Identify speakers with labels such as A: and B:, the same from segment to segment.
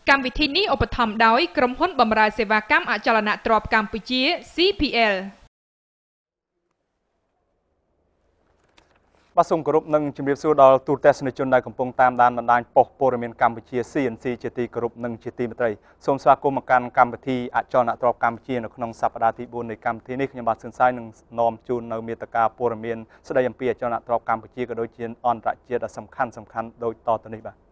A: កម្មវិធីនេះឧបត្ថម្ភដោយក្រុមហ៊ុនបម្រើសេវាកម្មអចលនទ្រព្យកម្ពុជា CPL
B: បាទសូមគោរពនិងជំរាបសួរដល់ទូរទស្សនិកជនដែលកំពុងតាមដានបណ្ដាញប៉ុស្តិ៍ព័ត៌មានកម្ពុជា CNC ជាទីគោរពនិងជាទីមេត្រីសូមស្វាគមន៍មកកាន់កម្មវិធីអចលនទ្រព្យកម្ពុជានៅក្នុងសប្តាហ៍ទី4នៃកម្មវិធីនេះខ្ញុំបាទសឿនសាយនឹងនាំជូននៅមាតិកាព័ត៌មានស្ដីអំពីអចលនទ្រព្យកម្ពុជាក៏ដូចជាអន្តរជាតិដ៏សំខាន់ដូចតទៅនេះបាទ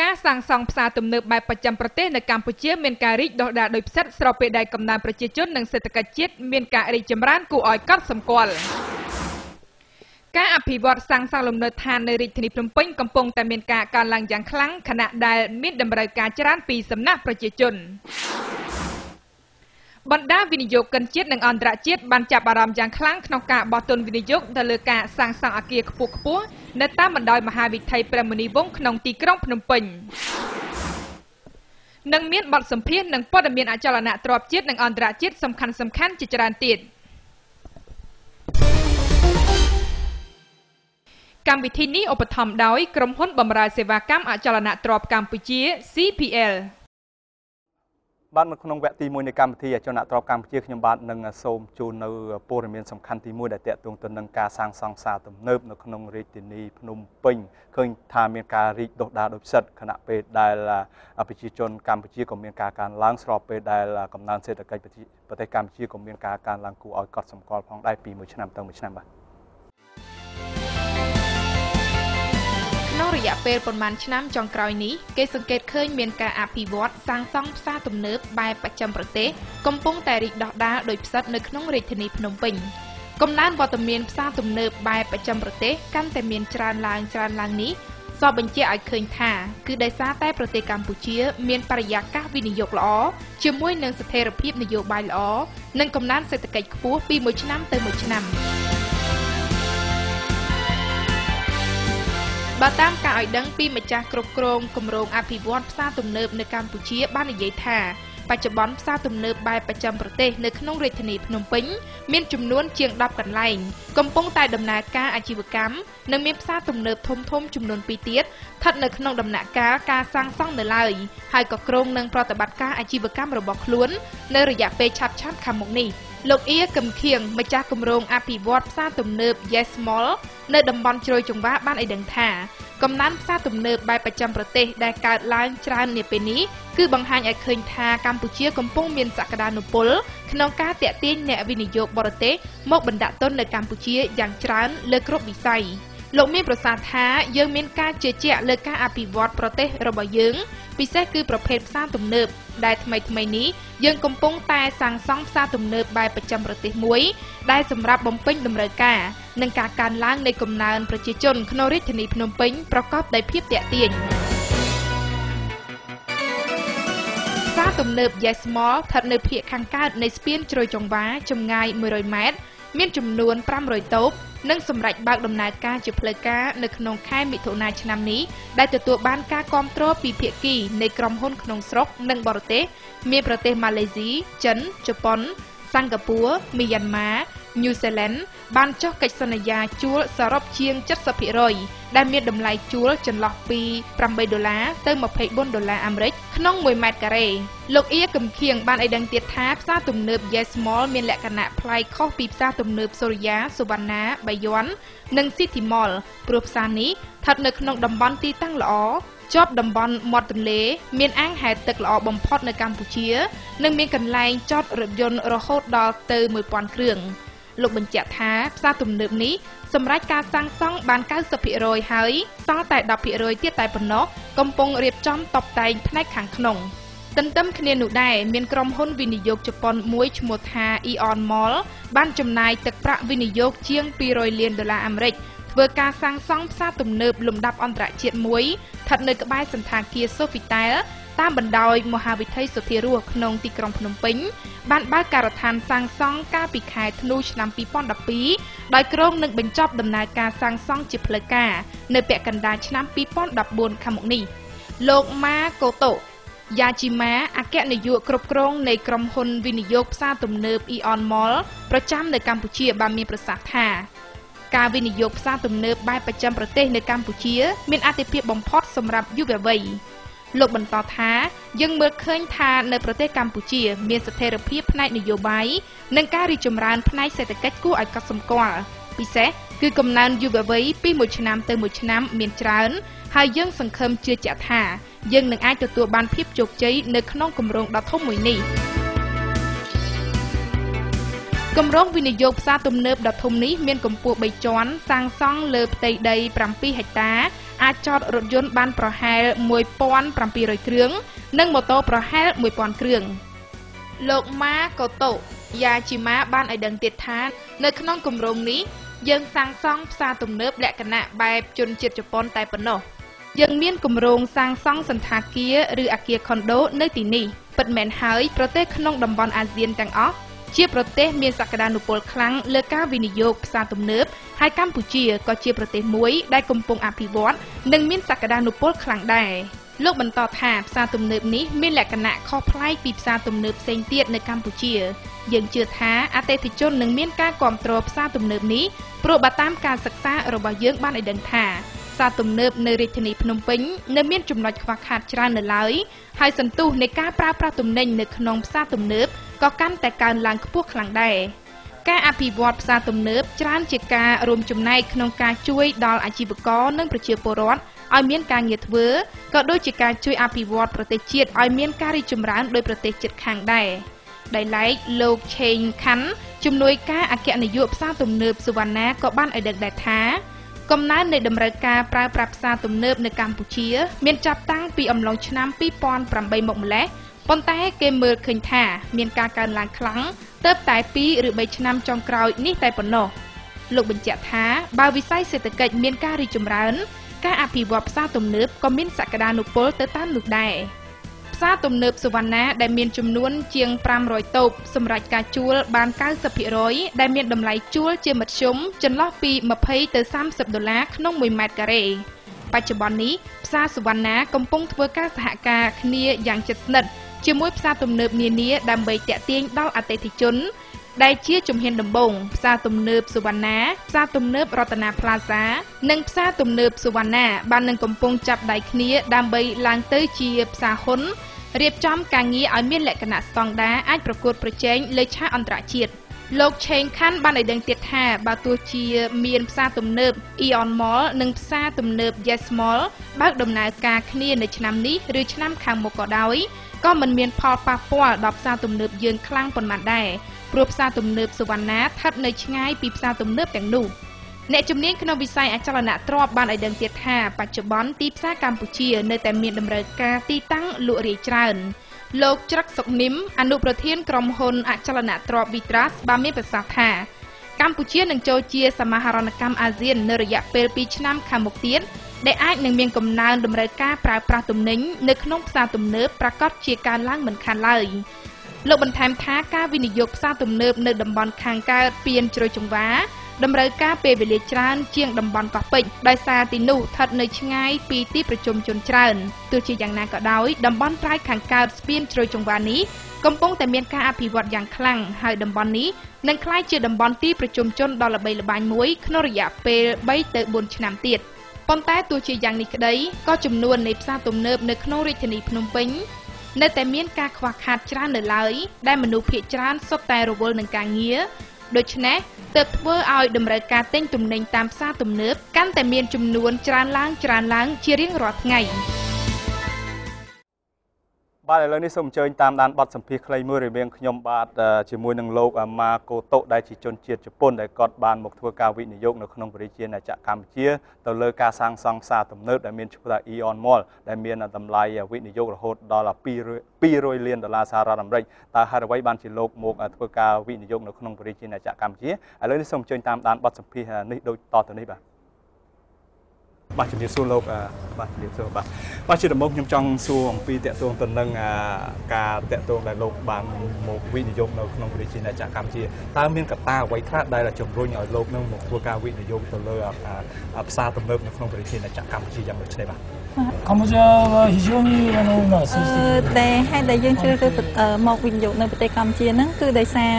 A: ការសាងសង់ផ្សារទំនើបបែបបច្ចឹមប្រទេសនៅកម្ពុជាមានការរីកដុះដាលដោយផ្សិតស្របពេលដែលកំណើនប្រជាជននិងសេដ្ឋកិច្ចជាតិមានការរីកចម្រើនគួរឲ្យកត់សម្គាល់ការអភិវឌ្ឍសាងសង់លំនៅឋាននៅរាជធានីភ្នំពេញកំពុងតែមានការកើនឡើងយ៉ាងខ្លាំងខណៈដែលមានតម្រូវការច្រើនពីសំណាក់ប្រជាជនបណ្ដាវិនិយោគិនជាតិនិងអន្តរជាតិបានចាប់អារម្មណ៍យ៉ាងខ្លាំងក្នុងការបោះទុនវិនិយោគទៅលើការសាងសង់អគារខ្ពស់ៗនៅតាមបណ្ដោយមហាវិថីព្រះមុនីវង្សក្នុងទីក្រុងភ្នំពេញនិងមានបទសម្ភាសន៍និងព័ត៌មានអចលនទ្រព្យជាតិនិងអន្តរជាតិសំខាន់ជាច្រើនទៀតកម្មវិធីនេះឧបត្ថម្ភដោយក្រុមហ៊ុនបម្រើសេវាកម្មអចលនទ្រព្យកម្ពុជា CPL
B: បាទនៅក្នុងវគ្គទី1នៃកម្មវិធីអចលនទ្រព្យកម្ពុជាខ្ញុំបាទនឹងសូមជូននៅព័ត៌មានសំខាន់ទី1ដែលទាក់ទងទៅនឹងការសាងសង់ផ្សារទំនើបនៅក្នុងរាជធានីភ្នំពេញឃើញថាមានការរីកដុះដាលដោយផ្សិតខណៈពេលដែលប្រជាជនកម្ពុជាក៏មានការកើនឡើងស្របពេលដែលកំណើនសេដ្ឋកិច្ចប្រទេសកម្ពុជាក៏មានការកើនឡើងគួរឲ្យកត់សម្គាល់ផងដែរពីមួយឆ្នាំទៅមួយឆ្នាំបាទ
A: ក្នុងរយៈពេលប្រមាណឆ្នាំចុងក្រោយនេះគេសង្កេតឃើញមានការអភិវឌ្ឍសាងសង់ផ្សារទំនើបបែបបច្ចឹមប្រទេសកំពុងតែរីកដុះដាលដោយផ្សិតនៅក្នុងរាជធានីភ្នំពេញកំណើនវត្តមានផ្សារទំនើបបែបបច្ចឹមប្រទេសកាន់តែមានច្រើនឡើងនេះសបញ្ជាក់ឲ្យឃើញថាគឺដោយសារតែប្រទេសកម្ពុជាមានបរិយាកាសវិនិយោគល្អជាមួយនឹងស្ថិរភាពនយោបាយល្អនិងកំណើនសេដ្ឋកិច្ចខ្ពស់ពីមួយឆ្នាំទៅមួយឆ្នាំបើតាមការឲ្យដឹងពីម្ចាស់គ្រប់គ្រងគម្រោងអភិវឌ្ឍផ្សារទំនើបនៅកម្ពុជាបាននិយាយថាបច្ចុប្បន្នផ្សារទំនើបបែបបច្ចឹមប្រទេសនៅក្នុងរាជធានីភ្នំពេញមានចំនួនជាង10កន្លែងកំពុងតែដំណើរការអាជីវកម្មនិងមានផ្សារទំនើបធំចំនួន2ទៀតស្ថិតនៅក្នុងដំណាក់កាលការសាងសង់នៅឡើយហើយក៏គ្រោងនឹងប្រតិបត្តិការអាជីវកម្មរបស់ខ្លួននៅរយៈពេលឆាប់ខាងមុខនេះលោកអៀកឹមខៀងម្ចាស់គម្រោងអភិវឌ្ឍផ្សារទំនើប Yes Mall នៅតំបន់ជ្រោយចង្វាបានឲ្យដឹងថាកំណើនផ្សារទំនើបបែបបច្ចឹមប្រទេសដែលកើតឡើងច្រើននាពេលនេះគឺបង្ហាញឲ្យឃើញថាកម្ពុជាកំពុងមានសក្តានុពលក្នុងការទាក់ទាញអ្នកវិនិយោគបរទេសមកបណ្ដាក់ទុននៅកម្ពុជាយ៉ាងច្រើនលើគ្រប់វិស័យលោកមានប្រសាសន៍ថាយើងមានការជឿជាក់លើការអភិវឌ្ឍប្រទេសរបស់យើងពិសេសគឺប្រភេទផ្សារទំនើបដែលថ្មីនេះយើងកំពុងតែសាងសង់ផ្សារទំនើបបែបបច្ចឹមប្រទេសមួយដែលសម្រាប់បំពេញតម្រូវការនិងការកើនឡើងនៃកំណើនប្រជាជនក្នុងរាជធានីភ្នំពេញប្រកបដោយភាពទាក់ទាញផ្សារទំនើប Yes Mall ស្ថិតនៅភាគខាងកើតនៃស្ពានជ្រោយចង្វាចម្ងាយ100ម៉ែត្រមានចំនួន500តូបនិងសម្រេចបើកដំណើរការជាផ្លូវការនៅក្នុងខែមិថុនាឆ្នាំនេះដែលទទួលបានការគាំទ្រពីភាគីនៃក្រុមហ៊ុនក្នុងស្រុកនិងបរទេសមានប្រទេសម៉ាឡេស៊ីចិនជប៉ុនសិង្ហបុរីមីយ៉ាន់ម៉ាញូហ្សេឡង់បានចុះកិច្ចសន្យាជួលសរុបជាង 70% ដែលមានតម្លៃជួលចន្លោះពី$8ទៅ$24អាមេរិកក្នុង1ម៉ែត្រការ៉េលោកអៀកឹមខៀងបានឲ្យដឹងទៀតថាផ្សារទំនើប Yes Mall មានលក្ខណៈប្លែកខុសពីផ្សារទំនើបសូរិយាសុវណ្ណាបាយ័ននិង City Mall ព្រោះផ្សារនេះស្ថិតនៅក្នុងតំបន់ទីតាំងល្អជាប់តំបន់មាត់ទន្លេមានអាងហែលទឹកល្អបំផុតនៅកម្ពុជានិងមានកន្លែងចតរថយន្តរហូតដល់ទៅ1000គ្រឿងលោកបញ្ជាក់ថាផ្សារទំនើបនេះសម្រាប់ការសាងសង់បាន 90% ហើយសល់តែ 10% ទៀតតែប៉ុណ្ណោះកំពុងរៀបចំតុបតែងផ្នែកខាងក្នុងទន្ទឹមគ្នានោះដែរមានក្រុមហ៊ុនវិនិយោគជប៉ុនមួយឈ្មោះថា Ion Mall បានចំណាយទឹកប្រាក់វិនិយោគជាង$200លានអាមេរិកធ្វើការសាងសង់ផ្សារទំនើបលំដាប់អន្តរជាតិមួយស្ថិតនៅក្បែរសន្តាគារ Sofitel តាមបណ្ដោយមហាវិថីសុធារសក្នុងទីក្រុងភ្នំពេញបានបើកការដ្ឋានសាងសង់កាលពីខែធ្នូឆ្នាំ2012ដោយគ្រោងនឹងបញ្ចប់ដំណើរការសាងសង់ជាផ្លូវការនៅពាក់កណ្ដាលឆ្នាំ2014ខាងមុខនេះលោកម៉ាកូតូយ៉ាជីម៉ាអគ្គនាយកគ្រប់គ្រងនៃក្រុមហ៊ុនវិនិយោគផ្សារទំនើប Ion Mall ប្រចាំនៅកម្ពុជាបានមានប្រសាសន៍ថា ការវិនិយោគផ្សារទំនើបបែបប្រចាំប្រទេសនៅកម្ពុជាមានអាទិភាពបំផុតសម្រាប់យុវវ័យលោកបន្តថាយើងមើលឃើញថានៅប្រទេសកម្ពុជាមានស្ថិរភាពផ្នែកនយោបាយនិងការរីកចម្រើនផ្នែកសេដ្ឋកិច្ចគួរឲ្យកត់សម្គាល់ពិសេសគឺកំណើនយុវវ័យពីមួយឆ្នាំទៅមួយឆ្នាំមានច្រើនហើយយើងសង្ឃឹមជឿជាក់ថាយើងនឹងអាចទទួលបានភាពជោគជ័យនៅក្នុងគម្រោងដ៏ធំមួយនេះគម្រោងវិនិយោគផ្សារទំនើបដ៏ធំនេះមានកម្ពស់3ជាន់សាងសង់លើផ្ទៃដី7ហិកតាអាចចតរថយន្តបានប្រហែល1700គ្រឿងនិងម៉ូតូប្រហែល1000គ្រឿងលោកម៉ាកូតូយ៉ាជីម៉ាបានឲ្យដឹងទៀតថានៅក្នុងគម្រោងនេះយើងសាងសង់ផ្សារទំនើបលក្ខណៈបែបជនជាតិជប៉ុនតែប៉ុណ្ណោះយើងមានគម្រោងសាងសង់សន្តាគារឬអគារខុនដូនៅទីនេះពិតមែនហើយប្រទេសក្នុងតំបន់អាស៊ានទាំងអស់ជាប្រទេសមានសក្តានុពលខ្លាំងលើការវិនិយោគផ្សារទំនើបហើយកម្ពុជាក៏ជាប្រទេសមួយដែលកំពុងអភិវឌ្ឍនិងមានសក្តានុពលខ្លាំងដែរលោកបន្តថាផ្សារទំនើបនេះមានលក្ខណៈខុសប្លែកពីផ្សារទំនើបផ្សេងទៀតនៅកម្ពុជាយើងជឿថាអតិថិជននឹងមានការគាំទ្រផ្សារទំនើបនេះព្រោះបើតាមការសិក្សារបស់យើងបានឲ្យដឹងថាផ្សារទំនើបនៅរាជធានីភ្នំពេញនៅមានចំណុចខ្វះខាតច្រើននៅឡើយហើយសន្ទុះនៃការប្រើប្រាស់ទំនិញនៅក្នុងផ្សារទំនើបក៏កាន់តែកើនឡើងខ្ពស់ខ្លាំងដែរការអភិវឌ្ឍផ្សារទំនើបច្រើនជាការរួមចំណែកក្នុងការជួយដល់អាជីវករនិងប្រជាពលរដ្ឋឲ្យមានការងារធ្វើក៏ដូចជាការជួយអភិវឌ្ឍប្រទេសជាតិឲ្យមានការរីកចម្រើនដោយប្រទេសជិតខាងដែរដោយឡែកលោកឆេងខាន់ជំនួយការអគ្គនាយកផ្សារទំនើបសុវណ្ណាក៏បានឲ្យដឹងដែរថាកំណើននៃតម្រូវការប្រើប្រាស់ផ្សារទំនើបនៅកម្ពុជាមានចាប់តាំងពីអំឡុងឆ្នាំ2008មកម្លេះប៉ុន្តែគេមើលឃើញថាមានការកើនឡើងខ្លាំងទើបតែ2ឬ3ឆ្នាំចុងក្រោយនេះតែប៉ុណ្ណោះលោកបញ្ជាក់ថាបើវិស័យសេដ្ឋកិច្ចមានការរីកចម្រើនការអភិវឌ្ឍផ្សារទំនើបក៏មានសក្តានុពលទៅតាមនោះដែរផ្សារទំនើបសុវណ្ណាដែលមានចំនួនជាង500តូបសម្រាប់ការជួលបាន90%ដែលមានតម្លៃជួលជាមធ្យមចន្លោះពី$20ទៅ$30ក្នុង1ម៉ែត្រការ៉េបច្ចុប្បន្ននេះផ្សារសុវណ្ណាកំពុងធ្វើការសហការគ្នាយ៉ាងជិតស្និទ្ធជាមួយផ្សារទំនើបនានាដើម្បីទាក់ទាញដល់អតិថិជនដែលជាជំហានដំបូងផ្សារទំនើបសុវណ្ណាផ្សារទំនើបរតនាផ្លាសានិងផ្សារទំនើបសុវណ្ណាបាននឹងកំពុងចាប់ដៃគ្នាដើម្បីឡើងទៅជាផ្សារហ៊ុនរៀបចំការងារឲ្យមានលក្ខណៈស្តង់ដារអាចប្រកួតប្រជែងលើឆាកអន្តរជាតិលោកឆេងខាន់បានឲ្យដឹងទៀតថាបើទោះជាមានផ្សារទំនើប Eon Mall និងផ្សារទំនើប Yes Mall បើកដំណើរការគ្នានៅឆ្នាំនេះឬឆ្នាំខាងមុខក៏ដោយក៏មិនមានផលប៉ះពាល់ដល់ផ្សារទំនើបយើងខ្លាំងប៉ុន្មានដែរព្រោះផ្សារទំនើបសុវណ្ណាស្ថិតនៅឆ្ងាយពីផ្សារទំនើបទាំងនោះអ្នកជំនាញក្នុងវិស័យអចលនទ្រព្យបានឲ្យដឹងទៀតថាបច្ចុប្បន្នទីផ្សារកម្ពុជានៅតែមានតម្រូវការទីតាំងលក់រាយច្រើនលោកច្រឹកសុកនិមអនុប្រធានក្រុមហ៊ុនអចលនទ្រព្យ Vitras បានមានប្រសាសន៍ថាកម្ពុជានឹងចូលជាសមាហរណកម្មអាស៊ាននៅរយៈពេល2ឆ្នាំខាងមុខទៀតដែលអាចនឹងមានកំណើនតម្រូវការប្រើប្រាស់ទំនិញនៅក្នុងផ្សារទំនើបប្រកាសជាកើនឡើងមិនខានឡើយលោកបន្ថែមថាការវិនិយោគផ្សារទំនើបនៅតំបន់ខាងកើតពៀនជ្រោយចង្វាតម្រូវការពេលវេលាច្រើនជាងតំបន់កោះពេជ្រដោយសារទីនោះស្ថិតនៅឆ្ងាយពីទីប្រជុំជនច្រើនទោះជាយ៉ាងណាក៏ដោយតំបន់ត្រើយខាងកើតស្ពានជ្រោយចង្វានេះកំពុងតែមានការអភិវឌ្ឍយ៉ាងខ្លាំងហើយតំបន់នេះនឹងក្លាយជាតំបន់ទីប្រជុំជនដ៏ល្បីល្បាញមួយក្នុងរយៈពេល3ទៅ4ឆ្នាំទៀតប៉ុន្តែទោះជាយ៉ាងនេះក្តីក៏ចំនួននៃផ្សារទំនើបនៅក្នុងរាជធានីភ្នំពេញនៅតែមានការខ្វះខាតច្រើននៅឡើយដែលមនុស្សភាគច្រើនសុទ្ធតែរវល់នឹងការងារដូច្នេះទើបធ្វើឲ្យតម្រូវការទិញទំនិញតាមផ្សារទំនើបកាន់តែមានចំនួនច្រើនឡើងជារៀងរាល់ថ្ងៃ
B: បាទឥឡូវនេះសូមអញ្ជើញតាមដានបទសម្ភាសន៍ខ្លីមួយរវាងខ្ញុំបាទជាមួយនឹងលោកម៉ាកូតូដែលជាជនជាតិជប៉ុនដែលគាត់បានមកធ្វើការវិនិយោគនៅក្នុងប្រជាជាតិកម្ពុជាទៅលើការសាងសង់ផ្សារទំនើបដែលមានឈ្មោះថា Eon Mall ដែលមានតម្លៃវិនិយោគរហូតដល់$200 លានសហរដ្ឋអាមេរិកតើហេតុអ្វីបានជាលោកមកធ្វើការវិនិយោគនៅក្នុងប្រជាជាតិកម្ពុជាឥឡូវនេះសូមអញ្ជើញតាមដានបទសម្ភាសន៍នេះដូចតទៅនេះបាទ បាទជំរាបសួរលោកបាទជំរាបសួរបាទជាដំបូងខ្ញុំចង់សួរអំពីតកតងទៅនឹងការតកតងដែលលោកបានមកវិនិយោគនៅក្នុងប្រទេសជាណាចក្រកម្ពុជាតើមានកត្តាអ្វីខ្លះដែលជំរុញឲ្យលោកនឹងមកធ្វើការវិនិយោគទៅលើផ្សារទំនើបនៅក្នុងប្រទេសជាណាចក្រកម្ពុជាយ៉ាងដូចនេះបាទ
C: កម្ពុជា非常に
D: តែហេតុដែលយើងជ្រើសរើសមកវិនិយោគនៅប្រទេសកម្ពុជាហ្នឹងគឺដោយសារ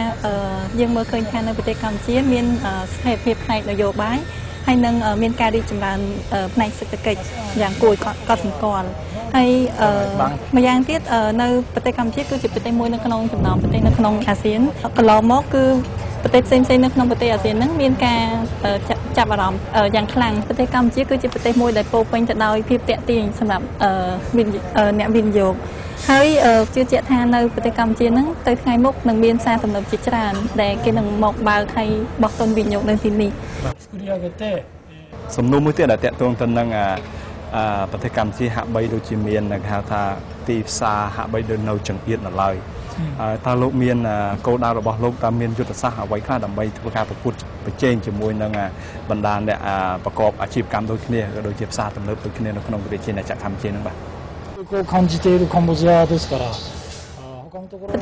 D: យើងមើលឃើញថានៅប្រទេសកម្ពុជាមានស្ថិរភាពផ្នែកនយោបាយហើយនឹងមានការរីកចម្រើនផ្នែកសេដ្ឋកិច្ចយ៉ាងគួរឲ្យកត់សម្គាល់ហើយម្យ៉ាងទៀតនៅប្រទេសកម្ពុជាគឺជាប្រទេសមួយនៅក្នុងចំណោមប្រទេសនៅក្នុងអាស៊ានកន្លងមកគឺប្រទេសផ្សេងៗនៅក្នុងប្រទេសអាស៊ានហ្នឹងមានការចាប់អារម្មណ៍យ៉ាងខ្លាំងប្រទេសកម្ពុជាគឺជាប្រទេសមួយដែលពោរពេញទៅដោយភាពតាក់ទាញសម្រាប់អ្នកវិនិយោគហើយជឿជាក់ថានៅប្រទេសកម្ពុជាហ្នឹងទៅថ្ងៃមុខនឹងមានសារទំនើបជាច្រើនដែលគេនឹងមកបើកឲ្យបោះទុនវិនិយោគនៅទីនេះ
B: សំណួរមួយទៀតដែលតាក់ទងទៅនឹងប្រទេសកម្ពុជាហាក់បីដូចជាមានគេហៅថាទីផ្សារហាក់បីដូចនៅចង្អៀតនៅឡើយតើលោកមានគោលដៅរបស់លោកតើមានយុទ្ធសាស្ត្រអ្វីខ្លះដើម្បីធ្វើការប្រកួតប្រជែងជាមួយនឹងបណ្ដាអ្នកប្រកបអាជីវកម្មដូចគ្នាក៏ដូចជាផ្សារទំនើបដូចគ្នានៅក្នុងប្រទេសជាណាចក្រកម្ពុជានឹងបាទ
D: ប្រ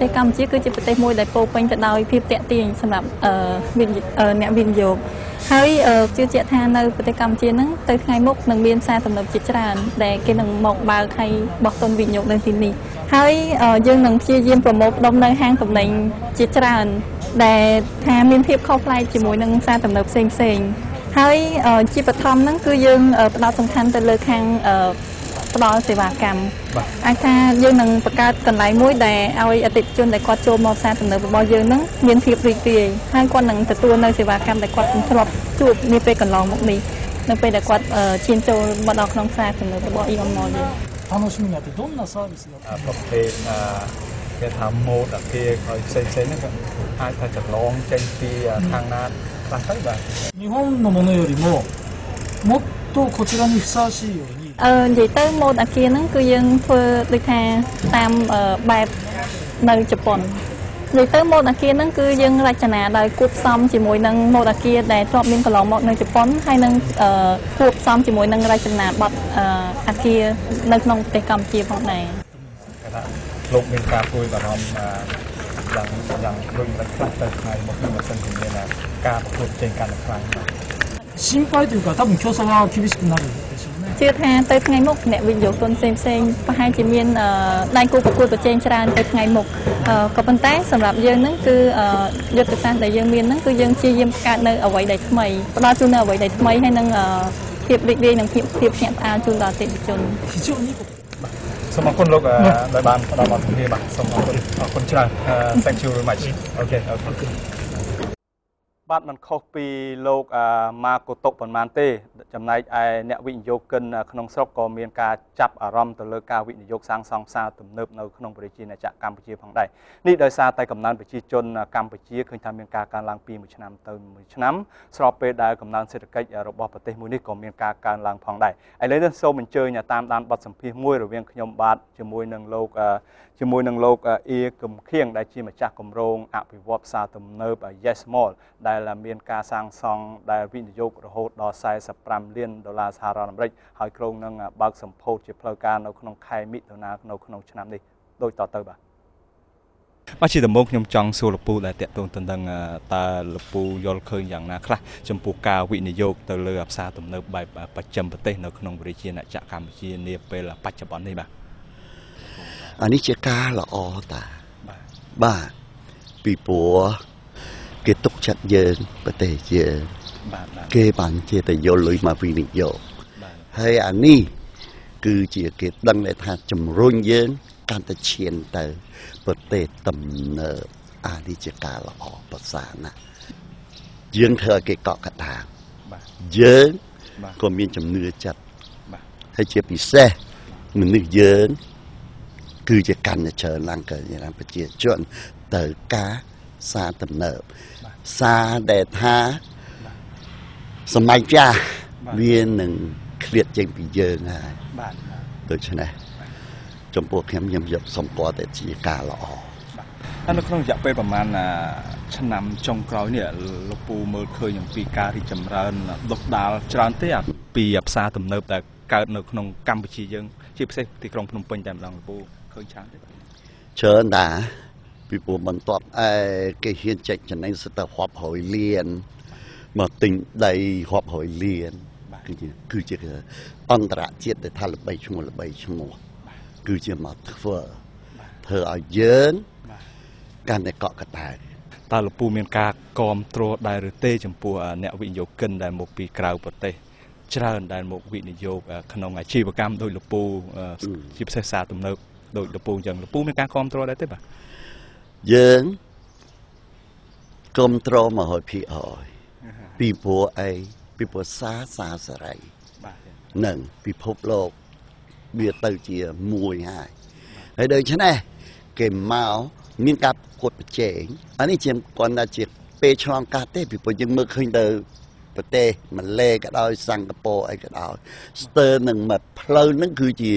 D: ទេសកម្ពុជាគឺជាប្រទេសមួយដែលពោរពេញទៅដោយភាពតាក់ទាញសម្រាប់អ្នកវិនិយោគហើយជឿជាក់ថានៅប្រទេសកម្ពុជាហ្នឹងទៅថ្ងៃមុខនឹងមានសារទំនើបជាច្រើនដែលគេនឹងមកបើកឲ្យបោះទុនវិនិយោគនៅទីនេះហើយយើងនឹងព្យាយាមប្រមូលផ្ដុំនៅហាងទំនិញជាច្រើនដែលថាមានភាពខុសប្លែកជាមួយនឹងសារទំនើបផ្សេងហើយជាបឋមហ្នឹងគឺយើងផ្ដោតសំខាន់ទៅលើខាងផ្ដល់សេវាកម្មអាចថាយើងនឹងបង្កើតកន្លែងមួយដែលឲ្យអតិថិជនដែលគាត់ចូលមកផ្សារទំនើបរបស់យើងនឹងមានភាពរីករាយហើយគាត់នឹងទទួលនៅសេវាកម្មដែលគាត់ធ្លាប់ជួបនាពេលកន្លងមកនេះនៅពេលដែលគាត់ឈានចូលមកដល់ក្នុងផ្សារទំនើបរបស់ Eon Mall យើង
C: 楽しみになってどんなサービスが
B: ប្រភេទគេថាម៉ូតអាគារឲ្យផ្សេងហ្នឹងក៏អាចថាចម្លងចេញពីខាងណាខ្លះទៅបាទ
C: 日本のものよりももっとこちらにふさわしいように
D: និយាយទៅម៉ូតអាគារហ្នឹងគឺយើងធ្វើដូចថាតាមបែបនៅជប៉ុននិយាយទៅម៉ូតអាគារហ្នឹងគឺយើងរចនាដោយគួបផ្សំជាមួយនឹងម៉ូតអាគារដែលធ្លាប់មានកន្លងមកនៅជប៉ុនហើយនឹងគួបផ្សំជាមួយនឹងរចនាបថអាគារនៅក្នុងប្រទេសកម្ពុជាផងដែរ
B: គេថាលោកមានការព្រួយបារម្ភយ៉ាងរុញរឿងខ្លះទៅថ្ងៃមកនេះមិនសិនជាមានការប្រកួតចេញកាន់តែខ្លាំង
C: 心配というか多分競争は厳しくなるでしょうね
D: ជឿថាទៅថ្ងៃមុខអ្នកវិនិយោគទុនផ្សេងប្រហែលជាមានដៃគូប្រកួតប្រជែងច្រើនទៅថ្ងៃមុខក៏ប៉ុន្តែសម្រាប់យើងហ្នឹងគឺយុទ្ធសាស្ត្រដែលយើងមានហ្នឹងគឺយើងព្យាយាមបង្កើតនៅអ្វីដែលថ្មីផ្ដល់ជូននៅអ្វីដែលថ្មីហើយនឹងភាពរីករាយនិងភាពភ្ញាក់ផ្អើលជូនដល់អតិថិជន
B: សូមអរគុណលោកដែលបានផ្ដល់បទសម្ភាសន៍បាទសូមអរគុណច្រើន Thank you very much អូខេបាទមិនខុសពីលោកម៉ាកូតុប៉ុន្មានទេចំណែកឯអ្នកវិនិយោគិនក្នុងស្រុកក៏មានការចាប់អារម្មណ៍ទៅលើការវិនិយោគសាងសង់ផ្សារទំនើបនៅក្នុងប្រទេសជាណាចក្រកម្ពុជាផងដែរនេះដោយសារតែកំណើនប្រជាជនកម្ពុជាឃើញថាមានការកើនឡើងពីមួយឆ្នាំទៅមួយឆ្នាំស្របពេលដែលកំណើនសេដ្ឋកិច្ចរបស់ប្រទេសមួយនេះក៏មានការកើនឡើងផងដែរឥឡូវនេះសូមអញ្ជើញតាមដានបទសម្ភាសន៍មួយរវាងខ្ញុំបាទជាមួយនឹងលោកអៀកឹមខៀងដែលជាម្ចាស់គម្រោងអភិវឌ្ឍផ្សារទំនើប Yes Mall ដែលមានការសាងសង់ដែលវិនិយោគរហូតដល់$45 លានសហរដ្ឋអាមេរិកហើយក្រុងនឹងបើកសម្ពោធជាផ្លូវការនៅក្នុងខែមិថុនានៅក្នុងឆ្នាំនេះដូចតទៅបាទជាដំបូងខ្ញុំចង់សួរលោកពូដែលតាក់ទងទៅនឹងតើលោកពូយល់ឃើញយ៉ាងណាខ្លះចំពោះការវិនិយោគទៅលើផ្សារទំនើបបែបបច្ចឹមប្រទេសនៅក្នុងប្រទេសជាណាចក្រកម្ពុជានាពេលបច្ចុប្បន្ននេះបាទ
E: អានេះជាការល្អតាបាទពីព្រោះគេទុកចិត្តយើងប្រទេសយើងគេបានជាទៅយកលុយមកវិនិយោគហើយអានេះគឺជាគេដឹងថាជំរុញយើងកាន់តែឈានទៅប្រទេសទំនើបអានេះជាការល្អប្រសើរណាស់យើងធ្វើឲ្យគេកក់កតាយើងក៏មានជំនឿចិត្តហើយជាពិសេសមនុស្សយើងគឺជាកាន់តែច្រើនឡើងកើប្រជាជនទៅការសារទំនើបសារដែលថាសម័យចាស់វានឹងឃ្លាតចេញពីយើងហើយដូច្នេះចំពោះខ្ញុំយកសម្គាល់តែជាការល្អ
B: នៅក្នុងរយៈពេលប្រហែលឆ្នាំចុងក្រោយនេះលោកពូមើលឃើញអំពីការរីកចម្រើនដុះដាលច្រើនទេ ពីផ្សារទំនើបដែលកើតនៅក្នុងកម្ពុជាយើងជាពិសេសទីក្រុងភ្នំពេញតែម្ដងលោកពូឃើញច្រើនទេ
E: ច្រើនដែរពីព្រោះបន្ទាប់គេហ៊ានចេញចំណេញសិតទៅរាប់រយលានមកទិញដីរាប់រយលានគឺជាអន្តរជាតិដែលថាល្បីឈ្មោះគឺជាមកធ្វើឲ្យយើងកាន់តែកក់កតា
B: តើលោកពូមានការគ្រប់គ្រងដែរឬទេចំពោះអ្នកវិនិយោគិនដែលមកពីក្រៅប្រទេសច្រើនដែលមកវិនិយោគក្នុងអាជីវកម្មដោយលោកពូជាពិសេសសារទំនើបដោយលោកពូអញ្ចឹងលោកពូមានការគ្រប់គ្រងដែរទេបាទ
E: យើងគ្រប់គ្រង100%ពីព្រោះអីពីព្រោះសារសេរីនឹងពិភពលោកវាទៅជាមួយហើយដូច្នេះគេមកមានការប្រកួតប្រជែងអានេះជាគាត់ថាជាពេលឆ្លងកាត់ទេពីព្រោះយើងមើលឃើញទៅប្រទេសម៉ាឡេក៏ដោយសិង្ហបុរីអីក៏ដោយស្ទើរនឹងមកផ្លូវហ្នឹងគឺជា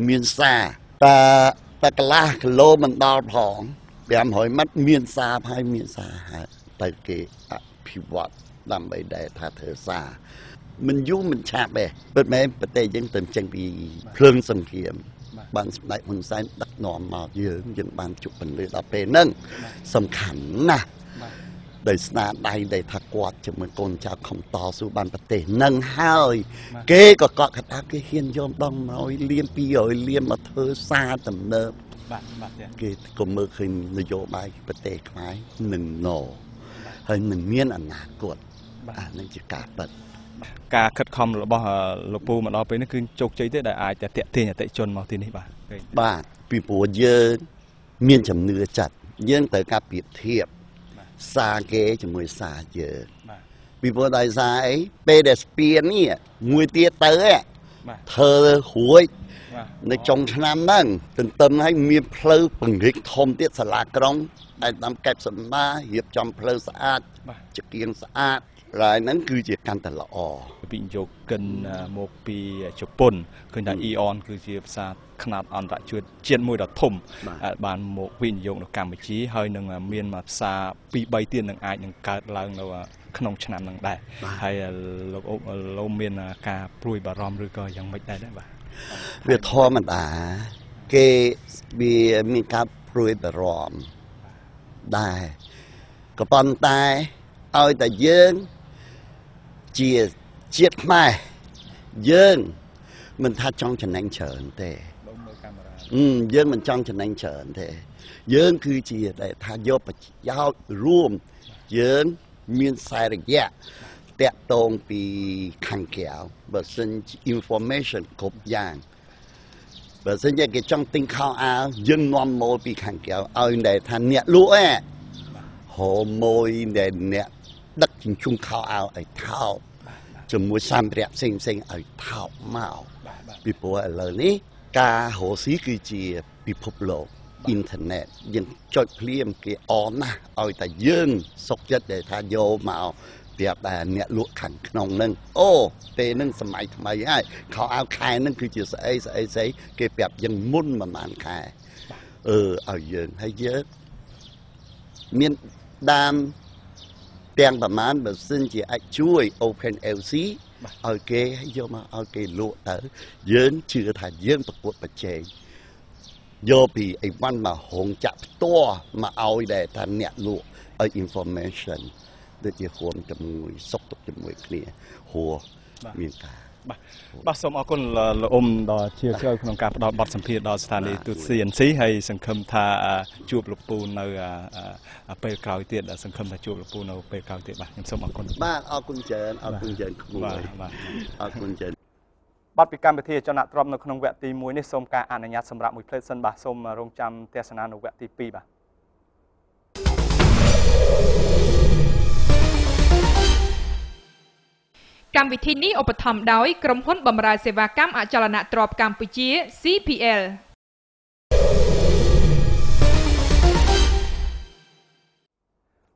E: មានសារតែកន្លះគីឡូមិនដល់ផង500ម៉ែត្រមានសារហើយទៅគេអភិវឌ្ឍដើម្បីដែលថាធ្វើសារមិនយូរមិនឆាប់ទេពិតមែនប្រទេសយើងទៅចេញពីភ្លើងសង្គ្រាមបានសម្ដេចហ៊ុនសែនដឹកនាំមកយើងបានជប់ពលិដល់ពេលហ្នឹងសំខាន់ណាស់ដោយស្នាដៃដែលថាគាត់ជាមួយកូនចៅខំតស៊ូបានប្រទេសនឹងហើយគេក៏កក់កតាគេហ៊ានយកដល់100លាន200លានមកធ្វើសារទំនើបគេក៏មើលឃើញនយោបាយប្រទេសខ្មែរនឹងហើយនឹងមានអនាគតអានឹងជាការពិត
B: ការខិតខំរបស់លោកពូមកដល់ពេលនេះគឺជោគជ័យទេដែលអាចតែទាក់ទាញអតិថិជនមកទីនេះ
E: បាទពីព្រោះយើងមានជំនឿចិត្តយើងត្រូវការប្រៀបធៀបសារគេជាមួយសារយើងពីព្រោះដោយសារអីពេលដែលស្ពាននេះមួយទៀតទៅធ្វើរួចនៅចុងឆ្នាំហ្នឹងទន្ទឹមឲ្យមានផ្លូវពង្រីកធំទៀតសាលាក្រុងដែលតាមកែបសម្មារៀបចំផ្លូវស្អាតចង្គៀងស្អាតហើយហ្នឹងគឺជាកាន់តែល្អ
B: វិនិយោគិនមកពីជប៉ុនឃើញថា EON គឺជាផ្សារខ្នាតអន្តរជាតិមួយដ៏ធំបានមកវិនិយោគនៅកម្ពុជាហើយនឹងមានមួយផ្សារ2-3ទៀតនឹងអាចនឹងកើតឡើងនៅក្នុងឆ្នាំហ្នឹងដែរហើយលោកមានការព្រួយបារម្ភឬក៏យ៉ាងម៉េចដែរបាទ
E: វាធម្មតាគេវាមានការព្រួយបារម្ភដែរក៏ប៉ុន្តែឲ្យតែយើងជាជាតិខ្មែរយើងមិនថាចង់ចំណេញច្រើនទេយើងមិនចង់ចំណេញច្រើនទេយើងគឺជាដែលថាយកប្រយោជន៍រួមយើងមានខ្សែរយៈតាក់ទងពីខាងក្រៅបើសិន information គ្រប់យ៉ាងបើសិនជាគេចង់ទិញខោអាវយើងនាំមកពីខាងក្រៅឲ្យតែថាអ្នកលក់ហៅមួយដែលអ្នកដឹកជញ្ជូនខោអាវឲ្យថោកជាមួយសម្ភារៈផ្សេងឲ្យថោកមកពីព្រោះឥឡូវនេះការរកស៊ីគឺជាពិភពលោកអ៊ីនធឺណិតយើងចុចភ្លាមគេអនណាស់ឲ្យតែយើងសុខចិត្តដែលថាយកមកប្រាប់តែអ្នកលក់ខាងក្នុងហ្នឹងអូពេលហ្នឹងសម័យថ្មីហើយខោអាវខែហ្នឹងគឺជាស្អីគេប្រាប់យើងមុនប្រហែលខែឲ្យយើងហើយយើងមានដាមទាំងប្រមាណបើសិនជាអាចជួយ Open LC ឲ្យគេយកមកឲ្យគេលក់ទៅយើងជឿថាយើងប្រកួតប្រជែងយកពីអីវ៉ាន់មកហងចាក់ផ្ទាល់មកឲ្យដែរថាអ្នកលក់ឲ្យ information ដូចជារួមជាមួយសុខទុក្ខជាមួយគ្នាហួរមានការ
B: បាទសូមអរគុណលោកអ៊ុំដល់ជាជ្រៅក្នុងការផ្ដល់បទសម្ភាសន៍ដល់ស្ថានីយ៍ទូត CNC ហើយសង្ឃឹមថាជួបលោកពូនៅពេលក្រោយទៀតសង្ឃឹមថាជួបលោកពូនៅពេលក្រោយទៀតបាទខ្ញុំសូមអរគុណ
E: បាទអរគុណច្រើនគួរបាទអរគុណច្រើន
B: បទពីកម្មវិធីចំណាក់ទ្រាំនៅក្នុងវគ្គទី1នេះសូមការអនុញ្ញាតសម្រាប់មួយផ្លេតសិនបាទសូមរងចាំទស្សនានៅវគ្គទី2បាទ
A: កម្មវិធីនេះឧបត្ថម្ភដោយក្រុមហ៊ុនបម្រើសេវាកម្មអចលនទ្រព្យកម្ពុជា CPL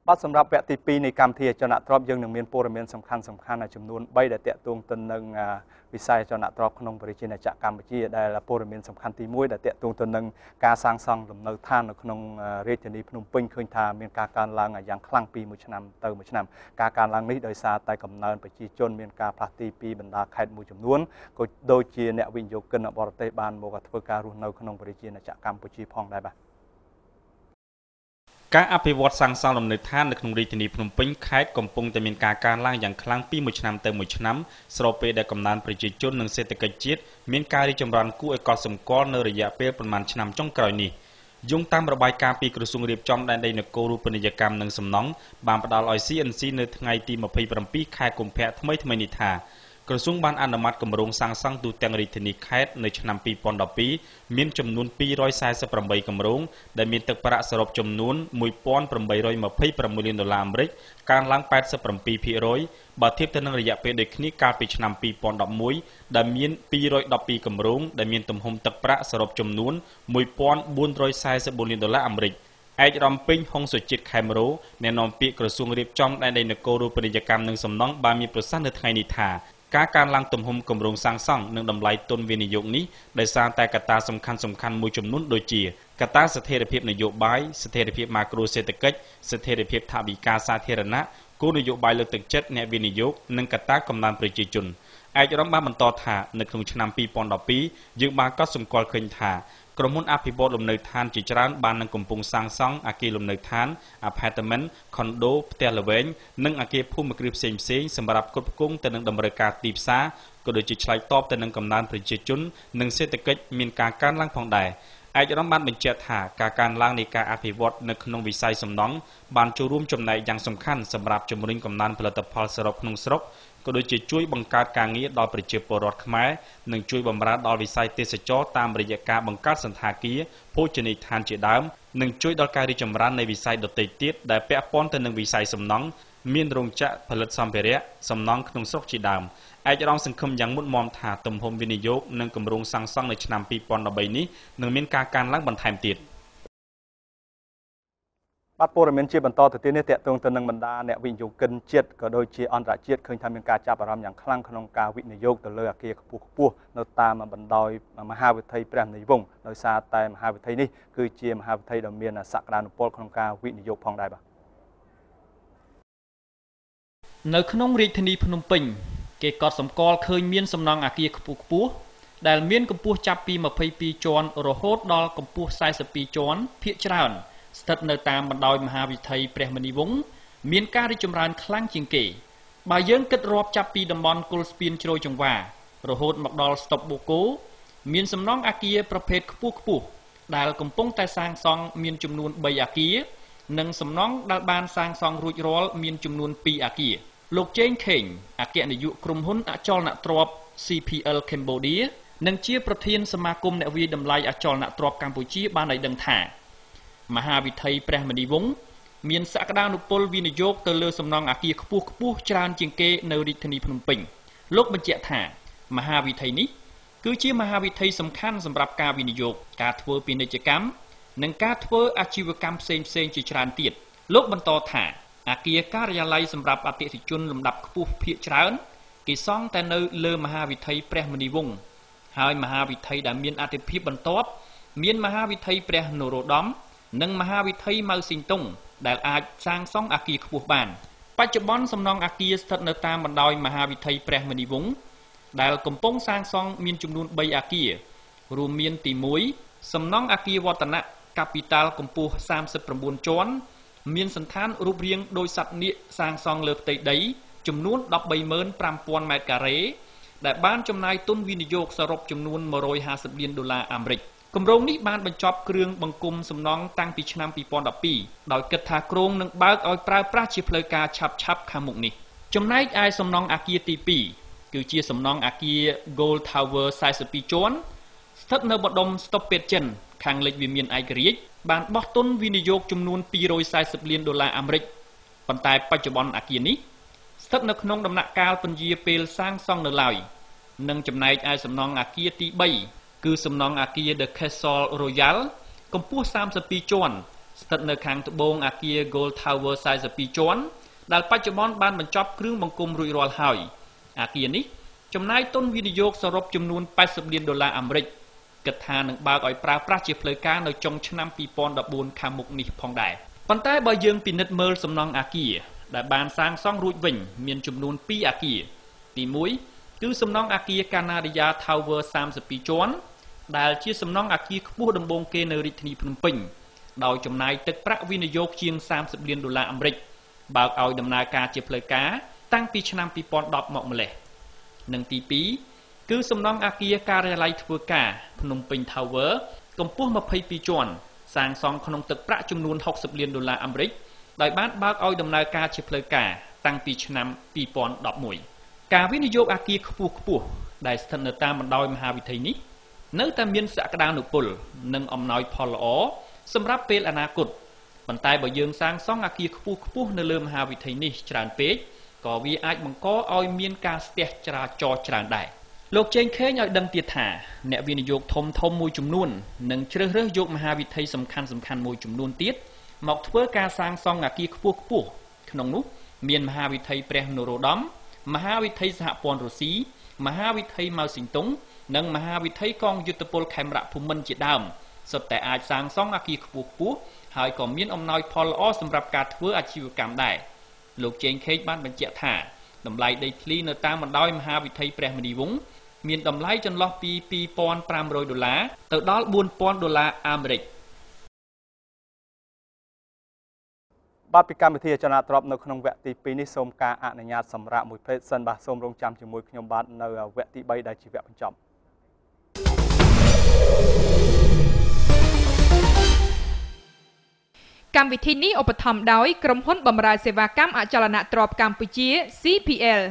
B: បាទសម្រាប់វគ្គទី2នៃកម្មវិធីអចលនទ្រព្យយើងនឹងមានព័ត៌មានសំខាន់ៗចំនួន3ដែលតាក់ទងទៅនឹងវិស័យអចលនទ្រព្យក្នុងប្រជាជាតិកម្ពុជាដែលព័ត៌មានសំខាន់ទី1ដែលតាក់ទងទៅនឹងការសាងសង់លំនៅឋាននៅក្នុងរាជធានីភ្នំពេញឃើញថាមានការកើនឡើងយ៉ាងខ្លាំងពីមួយឆ្នាំទៅមួយឆ្នាំការកើនឡើងនេះដោយសារតែកំណើនប្រជាជនមានការផ្លាស់ទីពីបណ្ដាខេត្តមួយចំនួនក៏ដូចជាអ្នកវិនិយោគិនបរទេសបានមកធ្វើការរស់នៅក្នុងប្រជាជាតិកម្ពុជាផងដែរបាទ
F: ការអភិវឌ្ឍសាងសង់លំនៅឋាននៅក្នុងរាជធានីភ្នំពេញខេត្តកំពុងតែមានការកើនឡើងយ៉ាងខ្លាំងពីមួយឆ្នាំទៅមួយឆ្នាំស្របពេលដែលកំណើនប្រជាជននិងសេដ្ឋកិច្ចជាតិមានការរីកចម្រើនគួរឲ្យកត់សម្គាល់នៅរយៈពេលប្រមាណឆ្នាំចុងក្រោយនេះយោងតាមរបាយការណ៍ពីក្រសួងរៀបចំដែនដីនគររូបនីយកម្មនិងសំណង់បានផ្ដល់ឲ្យ CNC នៅថ្ងៃទី27ខែកុម្ភៈថ្មីនេះថាក្រសួងបានអនុម័តគម្រោងសាងសង់ទូទាំងរាជធានីខេត្តនៅឆ្នាំ2012មានចំនួន248គម្រោងដែលមានទឹកប្រាក់សរុបចំនួន$1826 លានអាមេរិកកើនឡើង 87% បើធៀបទៅនឹងរយៈពេលដូចគ្នាកាលពីឆ្នាំ2011ដែលមាន212គម្រោងដែលមានទំហំទឹកប្រាក់សរុបចំនួន$1444 លានអាមេរិកឯកឧត្តមពេញហុងសុជាតិខេមរ៉ូអ្នកនាំពាក្យក្រសួងរៀបចំដែនដីនគររូបនីយកម្មនិងសំណង់បានមានប្រសាសន៍នៅថ្ងៃនេះថាការកើនឡើងទំហំគម្រោងសាងសង់និងតម្លៃទុនវិនិយោគនេះដោយសារតែកត្តាសំខាន់មួយចំនួនដូចជាកត្តាស្ថិរភាពនយោបាយស្ថិរភាពម៉ាក្រូសេដ្ឋកិច្ចស្ថិរភាពថវិកាសាធារណៈគោលនយោបាយលើកទឹកចិត្តអ្នកវិនិយោគនិងកត្តាកំណើនប្រជាជនឯកឧត្តមបានបន្តថានៅក្នុងឆ្នាំ2012យើងបានកត់សម្គាល់ឃើញថាក្រុមហ៊ុនអភិវឌ្ឍលំនៅឋានជាច្រើនបាននឹងកំពុងសាងសង់អគារលំនៅឋាន Apartment, Condo ផ្ទះល្វែងនិងអគារភូមិគ្រឹះផ្សេងសម្រាប់គ្រប់គ្រងទៅនឹងតម្រូវការទីផ្សារក៏ដូចជាឆ្លើយតបទៅនឹងកំណើនប្រជាជននិងសេដ្ឋកិច្ចមានការកើនឡើងផងដែរឯកឧត្តមបានបញ្ជាក់ថាការកើនឡើងនៃការអភិវឌ្ឍនៅក្នុងវិស័យសំណង់បានចូលរួមចំណែកយ៉ាងសំខាន់សម្រាប់ជំរុញកំណើនផលិតផលសរុបក្នុងស្រុកក៏ដូចជាជួយបង្កើតការងារដល់ប្រជាពលរដ្ឋខ្មែរនិងជួយបម្រើដល់វិស័យទេសចរតាមរយៈការបង្កើតសន្តាគារភោជនីយដ្ឋានជាដើមនិងជួយដល់ការរីកចម្រើននៃវិស័យដទៃទៀតដែលពាក់ព័ន្ធទៅនឹងវិស័យសំណង់មានរោងចក្រផលិតសម្ភារៈសំណង់ក្នុងស្រុកជាដើមឯកឧត្តមសង្ឃឹមយ៉ាងមុតមាំថាទំហំវិនិយោគនិងគម្រោងសាងសង់នៅឆ្នាំ2013នេះនឹងមានការកើនឡើងបន្ថែមទៀត
B: បាទព័ត៌មានជាបន្តទៅទៀតនេះតាក់ទងទៅនឹងបណ្ដាអ្នកវិនិយោគិនជាតិក៏ដូចជាអន្តរជាតិឃើញថាមានការចាប់អារម្មណ៍យ៉ាងខ្លាំងក្នុងការវិនិយោគទៅលើអគារខ្ពស់នៅតាមបណ្ដោយមហាវិថីព្រះនិវង្សដោយសារតែមហាវិថីនេះគឺជាមហាវិថីដ៏មានសក្តានុពលក្នុងការវិនិយោគផងដែរបាទ
G: នៅក្នុងរាជធានីភ្នំពេញគេកត់សម្គាល់ឃើញមានសំណង់អគារខ្ពស់ដែលមានកម្ពស់ចាប់ពី22ជាន់រហូតដល់កម្ពស់42ជាន់ភាគច្រើនស្ថិតនៅតាមបណ្ដោយមហាវិថីព្រះមុនីវង្សមានការរីកចម្រើនខ្លាំងជាងគេបើយើងគិតរាប់ចាប់ពីតំបន់គុលស្ពានជ្រោយចង្វារហូតមកដល់ស្តុបបូកូមានសំណង់អគារប្រភេទខ្ពស់ដែលកំពុងតែសាងសង់មានចំនួន3អគារនិងសំណង់ដែលបានសាងសង់រួចរាល់មានចំនួន2អគារលោកជេងខេងអគ្គនាយកក្រុមហ៊ុនអចលនទ្រព្យ CPL Cambodia និងជាប្រធានសមាគមអ្នកវាយតម្លៃអចលនទ្រព្យកម្ពុជាបានឲ្យដឹងថាមហាវិថីព្រះមុនីវង្សមានសក្តានុពលវិនិយោគទៅលើសំណង់អគារខ្ពស់ច្រើនជាងគេនៅរាជធានីភ្នំពេញលោកបញ្ជាក់ថាមហាវិថីនេះគឺជាមហាវិថីសំខាន់សម្រាប់ការវិនិយោគការធ្វើពាណិជ្ជកម្មនិងការធ្វើអាជីវកម្មផ្សេងជាច្រើនទៀតលោកបន្តថាអគារការិយាល័យសម្រាប់អតិថិជនលំដាប់ខ្ពស់ភាគច្រើនគេសង់តែនៅលើមហាវិថីព្រះមុនីវង្សហើយមហាវិថីដែលមានអតិភិបបន្ទាប់មានមហាវិថីព្រះនរោត្តមនិងមហាវិថីម៉ៅស៊ីងតុងដែលអាចសាងសង់អគារខ្ពស់បានបច្ចុប្បន្នសំណង់អគារស្ថិតនៅតាមបណ្ដោយមហាវិថីព្រះមុនីវង្សដែលកំពុងសាងសង់មានចំនួន3អគាររួមមានទី1សំណង់អគារវឌ្ឍនៈកាពីតាល់កម្ពស់39ជាន់មានសន្តានរូបរាងដោយសត្វនាគសាងសង់លើផ្ទៃដីចំនួន 135,000 ម៉ែត្រការ៉េដែលបានចំណាយទុនវិនិយោគសរុបចំនួន$150 លានអាមេរិកគម្រោងនេះបានបញ្ចប់គ្រឿងបង្គុំសំណង់តាំងពីឆ្នាំ2012ដោយគិតថាគ្រោងនឹងបើកឲ្យប្រើប្រាស់ជាផ្លូវការឆាប់ខាងមុខនេះចំណែកឯសំណង់អគារទី2គឺជាសំណង់អគារ Gold Tower 42ជាន់ស្ថិតនៅបណ្ដុំស្តុបពេទ្យចិនខាងលិចវិមានឯករាជ្យបានបោះទុនវិនិយោគចំនួន$240 លានអាមេរិកប៉ុន្តែបច្ចុប្បន្នអគារនេះស្ថិតនៅក្នុងដំណាក់កាលពន្យាពេលសាងសង់នៅឡើយនិងចំណែកឯសំណង់អគារទី3គឺសំណង់អគារ The Castle Royal កម្ពស់32ជាន់ ស្ថិតនៅខាងត្បូងអគារ Gold Tower 42 ជាន់ដែលបច្ចុប្បន្នបានបញ្ចប់គ្រឿងបង្គុំរួចរាល់ហើយអគារនេះចំណាយទុនវិនិយោគសរុបចំនួន$80 លានអាមេរិកគិតថានឹងបើកឲ្យប្រើប្រាស់ជាផ្លូវការនៅចុងឆ្នាំ2014ខាងមុខនេះផងដែរប៉ុន្តែបើយើងពិនិត្យមើលសំណង់អគារដែលបានសាងសង់រួចវិញមានចំនួន2អគារទី1គឺសំណង់អគារ Canada Tower 32 ជាន់ដែលជាសំណង់អគារខ្ពស់ដំបូងគេនៅរាជធានីភ្នំពេញដោយចំណាយទឹកប្រាក់វិនិយោគជាង$30 លានអាមេរិកបើកឲ្យដំណើរការជាផ្លូវការតាំងពីឆ្នាំ2010មកម្លេះនិងទី2គឺសំណង់អគារការិយាល័យធ្វើការភ្នំពេញ Tower កម្ពស់22 ជាន់សាងសង់ក្នុងទឹកប្រាក់ចំនួន$60 លានអាមេរិកដោយបានបើកឲ្យដំណើរការជាផ្លូវការតាំងពីឆ្នាំ2011ការវិនិយោគអគារខ្ពស់ដែលស្ថិតនៅតាមបណ្ដោយមហាវិថីនេះនៅតែមានសក្តានុពលនិងអំណោយផលល្អសម្រាប់ពេលអនាគតប៉ុន្តែបើយើងសាងសង់អគារខ្ពស់នៅលើមហាវិថីនេះច្រើនពេកក៏វាអាចបង្កឲ្យមានការស្ទះចរាចរណ៍ច្រើនដែរលោកជេងខេងឲ្យដឹងទៀតថាអ្នកវិនិយោគធំមួយចំនួននឹងជ្រើសរើសយកមហាវិថីសំខាន់មួយចំនួនទៀតមកធ្វើការសាងសង់អគារខ្ពស់ក្នុងនោះមានមហាវិថីព្រះនរោត្តមមហាវិថីសហព័ន្ធរុស្ស៊ីមហាវិថីម៉ៅស៊ីនតុងនិងមហាវិថីកងយុទ្ធពលខេមរៈភូមិន្ទជាដើមសុទ្ធតែអាចសាងសង់អគារខ្ពស់ហើយក៏មានអំណោយផលល្អសម្រាប់ការធ្វើអាជីវកម្មដែរលោកជេងខេងបានបញ្ជាក់ថាតម្លៃដីធ្លីនៅតាមបណ្ដោយមហាវិថីព្រះមុនីវង្សមានតម្លៃចន្លោះពី$2,500ទៅដល់$4,000អាមេរិក
B: បាទពីកម្មវិធីអចលនទ្រព្យនៅក្នុងវគ្គទី2នេះសូមការអនុញ្ញាតសម្រាប់មួយភ្លេតសិនបាទសូមរងចាំជាមួយខ្ញុំបាទនៅវគ្គទី3ដែលជាវគ្គបញ្ចប់
A: កម្មវិធីនេះឧបត្ថម្ភដោយក្រុមហ៊ុនបម្រើសេវាកម្មអចលនទ្រព្យកម្ពុជា CPL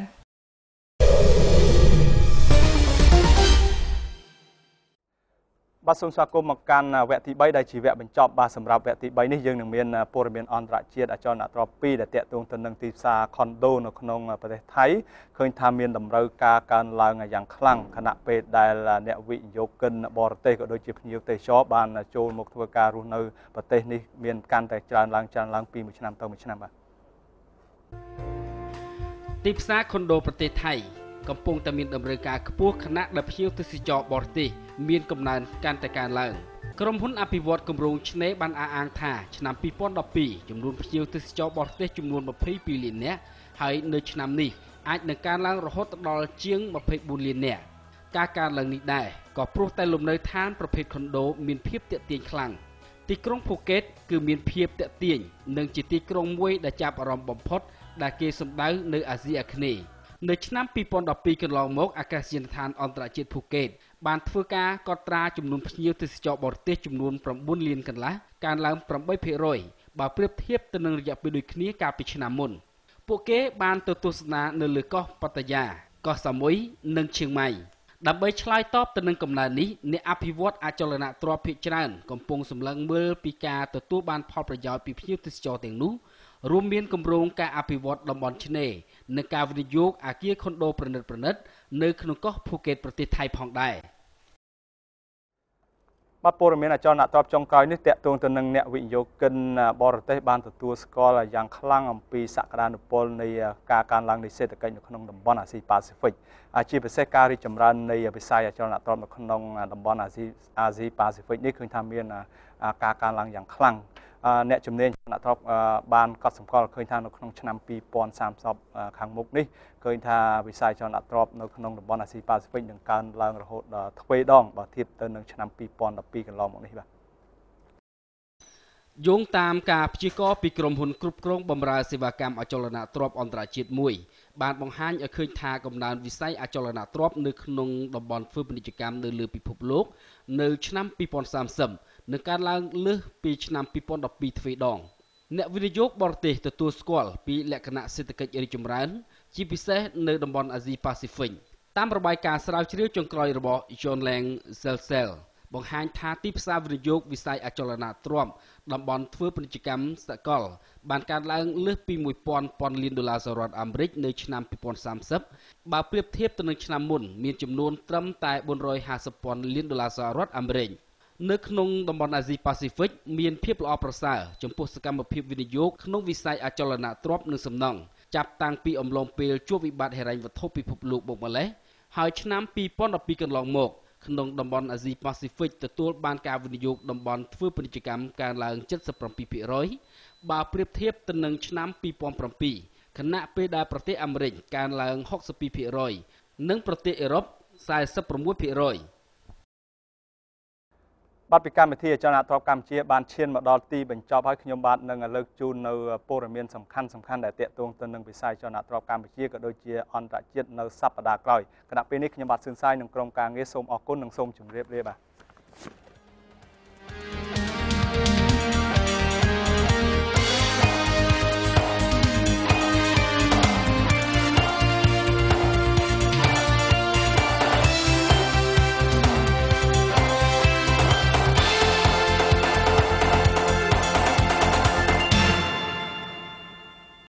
B: បាទសូមស្វាគមន៍មកកាន់វគ្គទី3ដែលជាវគ្គបញ្ចប់បាទសម្រាប់វគ្គទី3នេះយើងនឹងមានព័ត៌មានអន្តរជាតិអចលនទ្រព្យ2ដែលតាក់ទងទៅនឹងទីផ្សារខុនដូនៅក្នុងប្រទេសថៃឃើញថាមានតម្រូវការកើនឡើងយ៉ាងខ្លាំងខណៈពេលដែលអ្នកវិនិយោគិនបរទេសក៏ដូចជាភ្ញៀវទេសចរបានចូលមកធ្វើការរស់នៅប្រទេសនេះមានកាន់តែច្រើនឡើងពីមួយឆ្នាំទៅមួយឆ្នាំបាទ
H: ទីផ្សារខុនដូប្រទេសថៃកំពុងតែមានតម្រូវការខ្ពស់ខណៈដែលភ្ញៀវទេសចរបរទេសមានកំណើនកាន់តែកើនឡើងក្រុមហ៊ុនអភិវឌ្ឍគម្រោងឆ្នេរបានអះអាងថាឆ្នាំ2012ចំនួនភ្ញៀវទេសចរបរទេសចំនួន22លាននាក់ហើយនៅឆ្នាំនេះអាចនឹងកើនឡើងរហូតដល់ជាង24លាននាក់ការកើនឡើងនេះដែរក៏ព្រោះតែលំនៅឋានប្រភេទខុនដូមានភាពទាក់ទាញខ្លាំងទីក្រុងភូកេតគឺមានភាពទាក់ទាញនិងជាទីក្រុងមួយដែលចាប់អារម្មណ៍បំផុតដែលគេសម្ដៅនៅអាស៊ីអាគ្នេយ៍នៅឆ្នាំ2012កន្លងមកអាកាសយានដ្ឋានអន្តរជាតិភូកេតបានធ្វើការកត់ត្រាចំនួនភ្ញៀវទេសចរបរទេសចំនួន9លានកន្លះកើនឡើង 8% បើប្រៀបធៀបទៅនឹងរយៈពេលដូចគ្នាកាលពីឆ្នាំមុនពួកគេបានទៅទស្សនានៅលើកោះប៉ាតាយាកោះសាមុយនិងឈៀងម៉ៃដើម្បីឆ្លើយតបទៅនឹងកំណើននេះអ្នកអភិវឌ្ឍអចលនទ្រព្យភាគច្រើនកំពុងសម្លឹងមើលពីការទទួលបានផលប្រយោជន៍ពីភ្ញៀវទេសចរទាំងនោះរួមមានគម្រោងការអភិវឌ្ឍតំបន់ឆ្នេរនិងការវិនិយោគអគារខុនដូប្រណិតនៅក្នុងកោះភូកេតប្រទេសថៃផងដែរ
B: បាទព័ត៌មានអចលនទ្រព្យចុងក្រោយនេះតាក់ទងទៅនឹងអ្នកវិនិយោគិនបរទេសបានទទួលស្គាល់យ៉ាងខ្លាំងអំពីសក្តានុពលនៃការកើនឡើងនៃសេដ្ឋកិច្ចនៅក្នុងតំបន់អាស៊ីប៉ាស៊ីហ្វិកជាពិសេសការរីកចម្រើននៃវិស័យអចលនទ្រព្យនៅក្នុងតំបន់អាស៊ីប៉ាស៊ីហ្វិកនេះឃើញថាមានការកើនឡើងយ៉ាងខ្លាំងអ្នកជំនាញអចលនទ្រព្យបានកត់សម្គាល់ឃើញថានៅក្នុងឆ្នាំ2030ខាងមុខនេះឃើញថាវិស័យអចលនទ្រព្យនៅក្នុងតំបន់អាស៊ីប៉ាស៊ីហ្វិកនឹងកើនឡើងរហូតដល់ទ្វេដងបើធៀបទៅនឹងឆ្នាំ2012កន្លងមកនេះបាទ
H: យោងតាមការព្យាករណ៍ពីក្រុមហ៊ុនគ្រប់គ្រងបម្រើសេវាកម្មអចលនទ្រព្យអន្តរជាតិមួយបានបង្ហាញឲ្យឃើញថាកំណើនវិស័យអចលនទ្រព្យនៅក្នុងតំបន់ធ្វើពាណិជ្ជកម្មនៅលើពិភពលោកនៅឆ្នាំ2030នឹងកើនឡើងលើសពីឆ្នាំ2012ទ្វេដងអ្នកវិនិយោគបរទេសទទួលស្គាល់ពីលក្ខណៈសេដ្ឋកិច្ចរីកចម្រើនជាពិសេសនៅតំបន់អាស៊ីប៉ាស៊ីហ្វិកតាមរបាយការណ៍ស្រាវជ្រាវចុងក្រោយរបស់ John Lang Zelsel បង្ហាញថាទីផ្សារវិនិយោគវិស័យអចលនទ្រព្យតំបន់ធ្វើពាណិជ្ជកម្មសកលបានកើនឡើងលើសពី$1,000 លានអាមេរិកនៅឆ្នាំ2030បើប្រៀបធៀបទៅនឹងឆ្នាំមុនមានចំនួនត្រឹមតែ$450,000 លានអាមេរិក នៅក្នុងតំបន់អាស៊ីប៉ាស៊ីហ្វិកមានភាពល្អប្រសើរចំពោះសកម្មភាពវិនិយោគក្នុងវិស័យអចលនទ្រព្យនិងសំណង់ចាប់តាំងពីអំឡុងពេលជួបវិបត្តិហិរញ្ញវត្ថុពិភពលោកម្លេះហើយឆ្នាំ2012កន្លងមកក្នុងតំបន់អាស៊ីប៉ាស៊ីហ្វិកទទួលបានការវិនិយោគតំបន់ធ្វើពាណិជ្ជកម្មកើនឡើង 77% បើប្រៀបធៀបទៅនឹងឆ្នាំ2007ខណៈពេលដែលប្រទេសអាមេរិកកើនឡើង 62% និងប្រទេសអឺរ៉ុប 46%
B: បាទពីកម្មវិធីអចលនទ្រព្យកម្ពុជាបានឈានមកដល់ទីបញ្ចប់ហើយខ្ញុំបាទនឹងលើកជូននៅព័ត៌មានសំខាន់ៗដែលទាក់ទងទៅនឹងវិស័យអចលនទ្រព្យកម្ពុជាក៏ដូចជាអន្តរជាតិនៅសប្តាហ៍ក្រោយគណៈពេលនេះខ្ញុំបាទសឿនសាយនឹងក្រុមការងារសូមអរគុណនិងសូមជម្រាបលាបាទ